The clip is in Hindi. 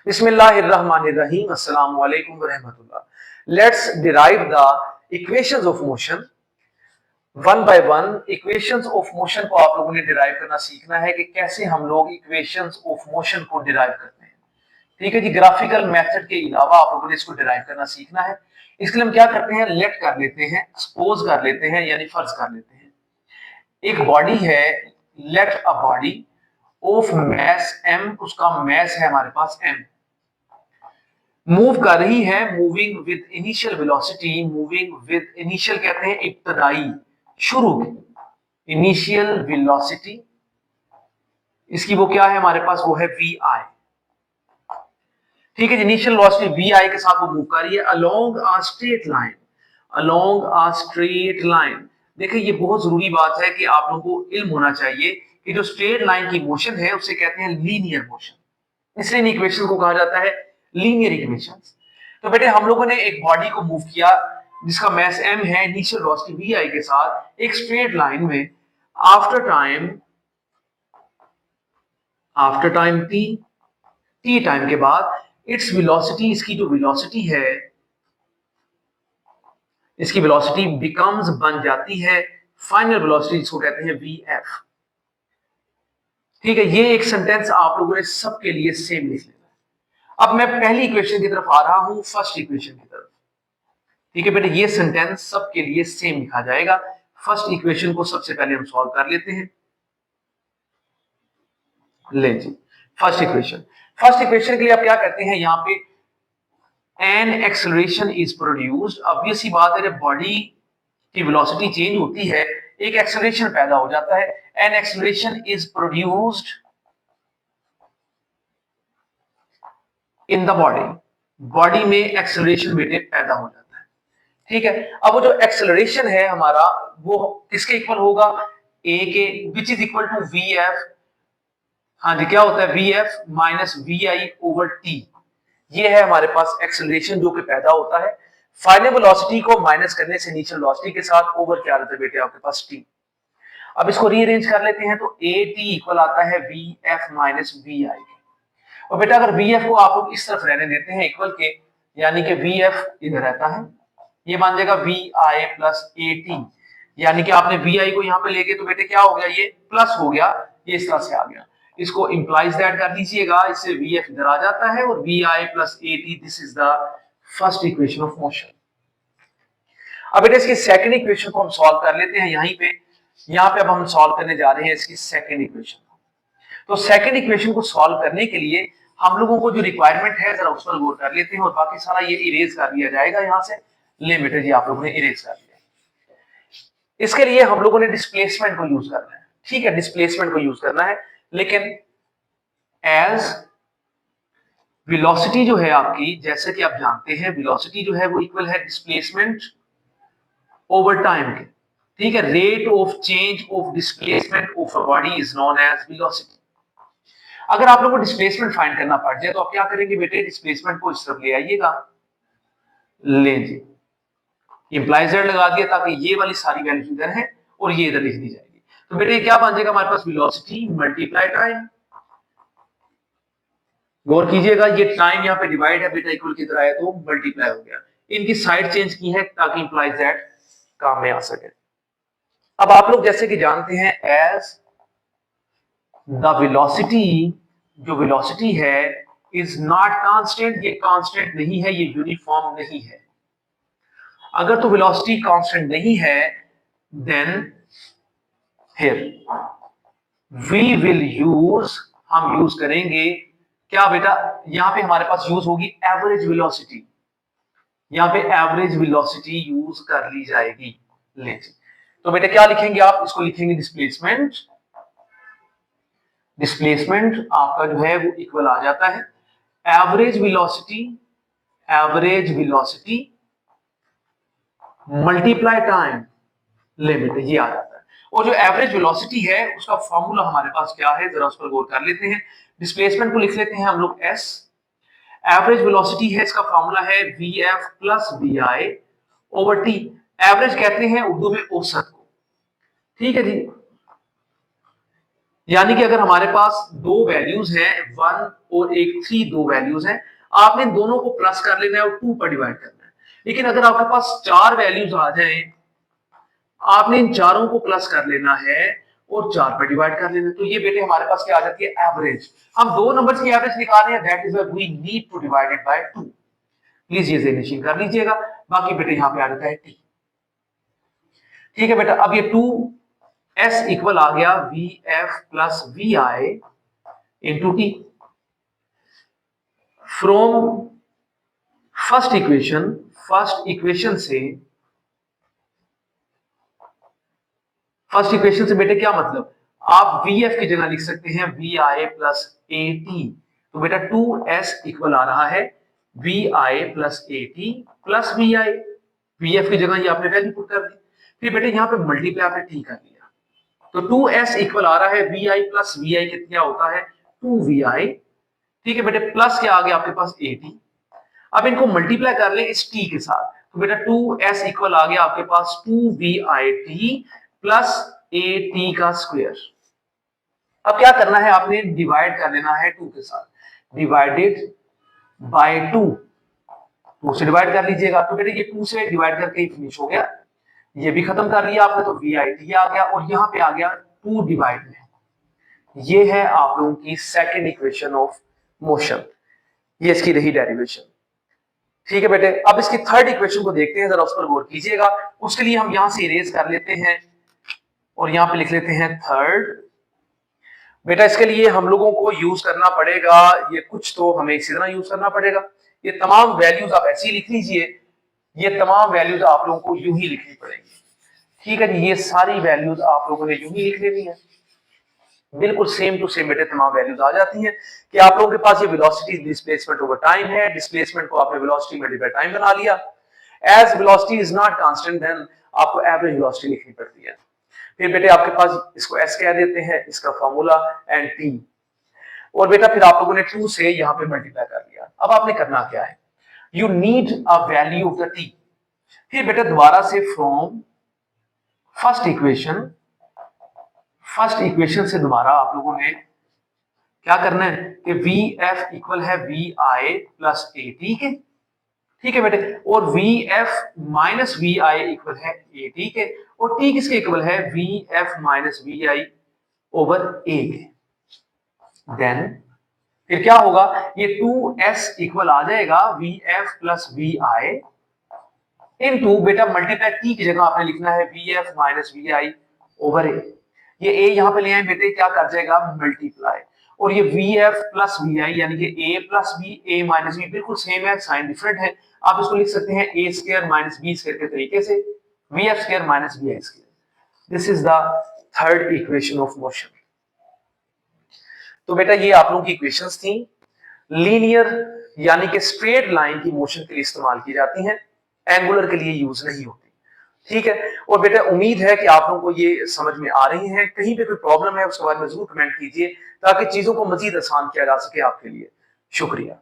Bismillahirrahmanirrahim. Assalamu alaikum wa rahmatullah. Let's derive the equations of motion one by one. Equations of motion को आप लोगों ने डिराइव करना सीखना है कि कैसे हम लोग इक्वेशंस ऑफ मोशन को डिराइव करते हैं। ठीक है जी, ग्राफिकल मेथड के अलावा आप लोगों ने इसको डिराइव करना सीखना है। इसके लिए हम क्या करते हैं, लेट कर लेते हैं, सपोज कर लेते हैं, यानी फर्ज कर लेते हैं एक बॉडी है, let a body of mass m, उसका मैस है हमारे पास m, मूव कर रही है, moving with initial velocity, moving with initial कहते हैं इब्तदाई, शुरू की इनिशियल वेलोसिटी, इसकी वो क्या है हमारे पास, वो है वी आई। ठीक है, इनिशियल वेलोसिटी वी आई के साथ वो मूव कर रही है along a straight line, along a straight line. देखिए ये बहुत जरूरी बात है कि आप लोगों को इल्म होना चाहिए कि जो स्ट्रेट लाइन की मोशन है उसे कहते हैं लीनियर मोशन, इसलिए इन इक्वेशन को कहा जाता है लीनियर इक्वेशंस। तो बेटे हम लोगों ने एक बॉडी को मूव किया जिसका मास m है, इनिशियल वेलोसिटी vi के साथ एक स्ट्रेट लाइन में, आफ्टर टाइम t टाइम के बाद इट्स वेलोसिटी, इसकी जो वेलोसिटी है, इसकी वेलोसिटी बिकम्स, बन जाती है फाइनल वेलोसिटी, जिसको कहते हैं vf। ठीक है, ये एक सेंटेंस आप लोगों ने सबके लिए सेम लिख लेना। अब मैं पहली इक्वेशन की तरफ आ रहा हूं, फर्स्ट इक्वेशन की तरफ। ठीक है बेटे, ये सेंटेंस सबके लिए सेम लिखा जाएगा। फर्स्ट इक्वेशन को सबसे पहले हम सॉल्व कर लेते हैं। ले जी, फर्स्ट इक्वेशन के लिए आप क्या करते हैं, यहां पे an acceleration is produced. Obvious सी बात है, जब बॉडी की वेलोसिटी चेंज होती है एक एक्सेलरेशन पैदा हो जाता है। N acceleration is produced in the body में एक्सेलरेशन बेटे पैदा हो जाता है। ठीक है, अब वो जो एक्सेलरेशन है हमारा वो किसके इक्वल होगा, ए के, which is equal to v f. हाँ जी, क्या होता है, V F minus we I over t. ये है हमारे पास एक्सेलरेशन जो कि पैदा होता है फाइनल वेलोसिटी को माइनस करने से इनिशियल वेलोसिटी के साथ, ओवर क्या रहता है बेटे आपके पास टी। अब इसको रीअरेंज कर लेते हैं तो ए टी इक्वल आता है वी एफ माइनस वी आई। और बेटा अगर वी एफ को आप लोग इस तरफ रहने देते हैं इक्वल के, यानी कि वी एफ इधर रहता है, ये मान जाएगा वी आई प्लस ए टी, यानी कि आपने वी आई को यहाँ पे लेके तो बेटे क्या हो गया, ये प्लस हो गया, ये इस तरह से आ गया। इसको इंप्लाइज दैट कर लीजिएगा, इससे वी एफ इधर आ जाता है और v I plus A t, this is the first equation of motion. अब बेटे इसकी सेकंड इक्वेशन को हम सॉल्व कर लेते हैं यहाँ पे अब हम सॉल्व करने जा रहे हैं इसकी सेकंड इक्वेशन। तो सेकंड इक्वेशन को सॉल्व करने के लिए हम लोगों को जो रिक्वायरमेंट है जरा उस पर गौर कर लेते हैं, और बाकी सारा ये इरेज कर दिया जाएगा यहाँ से। लिमिट जी आप लोगों ने इरेज कर दिया। इसके लिए हम लोगों ने डिस्प्लेसमेंट को यूज करना है। ठीक है, डिस्प्लेसमेंट को यूज करना है, लेकिन एज वेलोसिटी जो है आपकी, जैसे कि आप जानते हैं वेलोसिटी जो है वो इक्वल है डिस्प्लेसमेंट ओवर टाइम के। ठीक है, rate of change of displacement of a body is known as velocity. अगर आप लोगों को डिस्प्लेसमेंट फाइंड करना पड़ जाए तो आप क्या करेंगे बेटे, डिस्प्लेसमेंट को इस तरफ ले आइएगा, ले जी, इंप्लाइज जेड लगा दिया ताकि ये वाली सारी वैल्यू इधर है और ये इधर लिख दी जाएगी। तो बेटे क्या बन जाएगा हमारे पास, वेलोसिटी मल्टीप्लाई टाइम। गौर कीजिएगा, ये टाइम यहाँ पे डिवाइड है बेटा, इक्वल की तरह है तो मल्टीप्लाई हो गया। इनकी साइड चेंज की है ताकि इंप्लाइज जेड काम में आ सके। अब आप लोग जैसे कि जानते हैं, एज द वेलोसिटी, जो वेलोसिटी है इज नॉट कांस्टेंट, ये कांस्टेंट नहीं है, ये यूनिफॉर्म नहीं है। अगर तो वेलोसिटी कांस्टेंट नहीं है then here we will use, हम यूज करेंगे क्या बेटा, यहां पे हमारे पास यूज होगी एवरेज वेलोसिटी, यहां पे एवरेज वेलोसिटी यूज कर ली जाएगी। ले तो बेटा क्या लिखेंगे आप, इसको लिखेंगे डिस्प्लेसमेंट। डिस्प्लेसमेंट आपका जो है वो इक्वल आ जाता है average velocity multiply time limit, ये आ जाता है। और जो एवरेज वेलोसिटी है उसका फॉर्मूला हमारे पास क्या है, जरा उस पर गौर कर लेते हैं। डिस्प्लेसमेंट को लिख लेते हैं हम लोग एस, एवरेज वेलोसिटी है, इसका फॉर्मूला है V F plus we I over t. Average कहते हैं उर्दू में औसत को। ठीक है जी, यानी कि अगर हमारे पास दो वैल्यूज हैं 1 और एक 3, दो वैल्यूज हैं, आपने इन दोनों को प्लस कर लेना है और 2 पर डिवाइड करना है। लेकिन अगर आपके पास चार वैल्यूज आ जाएं, आपने इन चारों को प्लस कर लेना है और 4 पर डिवाइड कर लेना है। तो ये बेटे हमारे पास क्या आ जाती है, एवरेज। हम दो नंबर्स की एवरेज निकाल रहे हैं, that is why we need to divide it by 2। Please ये जेनरेशन कर लीजिएगा। बाकी बेटे यहां पे आ जाता है टी। ठीक है बेटा, अब ये 2s इक्वल आ गया v F plus we i into t. From first equation से बेटे क्या मतलब, आप वी एफ की जगह लिख सकते हैं वी आई प्लस ए टी। तो बेटा 2s इक्वल आ रहा है we I plus A t plus we i. V f की जगह ये आपने वैल्यू पुट कर दी, फिर बेटे यहाँ पे मल्टीप्लाई आपने टी कर लिया। तो 2s इक्वल आ रहा है वी आई प्लस वी आई, कितना होता है 2vi। ठीक है बेटे, प्लस क्या आ गया आपके पास ए टी। अब इनको मल्टीप्लाई कर ले इस टी के साथ, तो बेटा 2s इक्वल आ गया आपके पास 2vit प्लस ए टी का स्क्वायर। अब क्या करना है, आपने डिवाइड कर लेना है 2 के साथ, डिवाइडेड बाय 2। 2 से डिवाइड कर लीजिएगा, तो बेटे ये 2 से डिवाइड करके ही फिनिश हो गया। ये भी खत्म कर लिया आपने, तो वी आई टी आ गया और यहाँ पे आ गया 2 डिवाइड में। ये है आप लोगों की सेकेंड इक्वेशन ऑफ मोशन, ये इसकी रही डेरिवेशन। ठीक है बेटे, अब इसकी थर्ड इक्वेशन को देखते हैं, जरा उस पर गौर कीजिएगा। उसके लिए हम यहां से इरेज कर लेते हैं और यहां पे लिख लेते हैं थर्ड। बेटा इसके लिए हम लोगों को यूज करना पड़ेगा, ये कुछ तो हमें इसी तरह यूज करना पड़ेगा। ये तमाम वैल्यूज आप ऐसे ही लिख लीजिए, ये तमाम वैल्यूज आप लोगों को यूं ही लिखनी पड़ेगी। ठीक है जी, ये सारी वैल्यूज आप लोगों ने यूं ही लिख लेनी है, बिल्कुल सेम टू सेम बेटे तमाम वैल्यूज आ जाती हैं। कि आप लोगों के पास ये वेलोसिटी डिस्प्लेसमेंट ओवर टाइम है, डिस्प्लेसमेंट को आपने वेलोसिटी मल्टीप्लाई टाइम बना लिया। As velocity is not constant, then आपको एवरेज वेलोसिटी लिखनी पड़ती है। फिर बेटे आपके पास इसको s कह देते हैं, इसका फॉर्मूला एंड t। और बेटा फिर आप लोगों ने 2 से यहां पे मल्टीप्लाई कर लिया। अब आपने करना क्या है, you need a value of the t। फिर बेटा दोबारा से फ्रॉम फर्स्ट इक्वेशन से दोबारा आप लोगों ने क्या करना है कि वी एफ इक्वल है we I plus A T के। ठीक है बेटे, और V F minus we I equal है ए टी के, और टी किसके इक्वल है V F minus we I over A के। देन फिर क्या होगा, ये 2s इक्वल आ जाएगा V F plus we I into बेटा मल्टीप्लाई टी की जगह आपने लिखना है V F minus we I over A. ये a यहां पे ले आए बेटे, क्या कर जाएगा मल्टीप्लाई, और ये v F plus we i यानी कि a plus b a minus b बिल्कुल सेम है, साइन डिफरेंट है। आप इसको लिख सकते हैं a square minus b square के तरीके से, v f square minus we i square. This is the third equation of motion. तो बेटा ये आप लोगों की इक्वेशंस थी, लीनियर यानी कि स्ट्रेट लाइन की मोशन के लिए इस्तेमाल की जाती हैं, एंगुलर के लिए यूज नहीं होती। ठीक है, और बेटा उम्मीद है कि आप लोगों को ये समझ में आ रही है। कहीं पे कोई प्रॉब्लम है उसके बारे में जरूर कमेंट कीजिए, ताकि चीजों को मजीद आसान किया जा सके आपके लिए। शुक्रिया।